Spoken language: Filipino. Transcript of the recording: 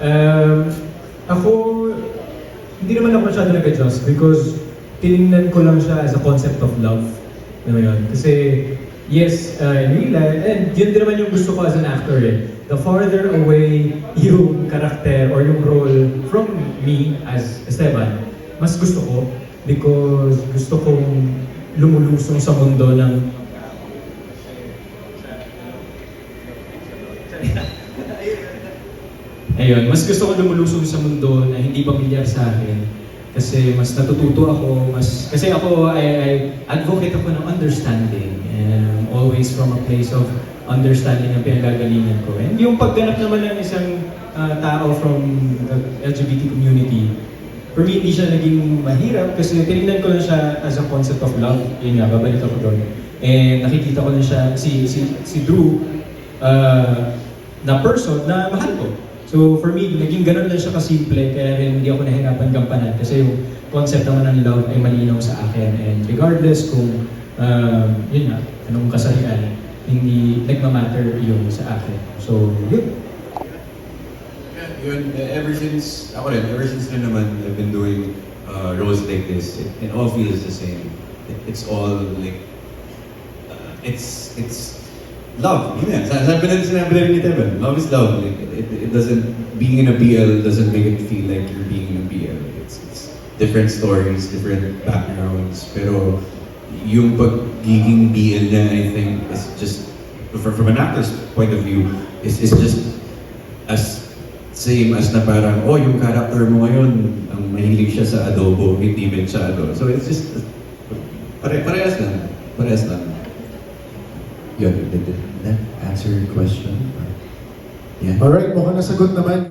Um, ako, hindi naman ako masyado nag-adjust because tinignan ko lang siya as a concept of love. Ano yun? Kasi, yes, in real life, and yun din naman yung gusto ko as an actor eh. The farther away yung karakter or yung role from me as Esteban, mas gusto ko because gusto kong lumulusong sa mundo ng ayun, mas gusto ko lumulusong sa mundo na hindi pamilyar sa akin. Kasi mas natututo ako, kasi ako, I advocate ako ng understanding. And always from a place of understanding ang pinagagalingan ko. And yung pagganap naman ng isang tao from the LGBT community, for me, hindi siya naging mahirap kasi tinignan ko lang siya as a concept of love. Yun nga, babalik ako doon. And nakikita ko lang siya, si Drew, na person na mahal ko. So for me, naging ganun lang siya kasimple, kaya rin hindi ako nahirapan gampanan kasi yung concept naman ng love ay malinaw sa akin. And regardless kung, yun nga, anong kasarian, hindi nagmamatter yung sa akin. So, yun. Yun, ever since na naman I've been doing roles like this, it all feels the same. It's all like, it's love. Yun yan. Sinabi na rin ni Teban, love is love. Like, it doesn't, being in a BL doesn't make it feel like you're being in a BL. It's different stories, different backgrounds, pero yung pagiging BL niya, I think, is just, from an actor's point of view, is just as same as na parang, oh, yung character mo ngayon, ang mahilig siya sa adobo, hindi din siya adobo. So it's just, parehas lang. Yun, did that answer your question? Yeah. Alright, mukhang nasagot naman.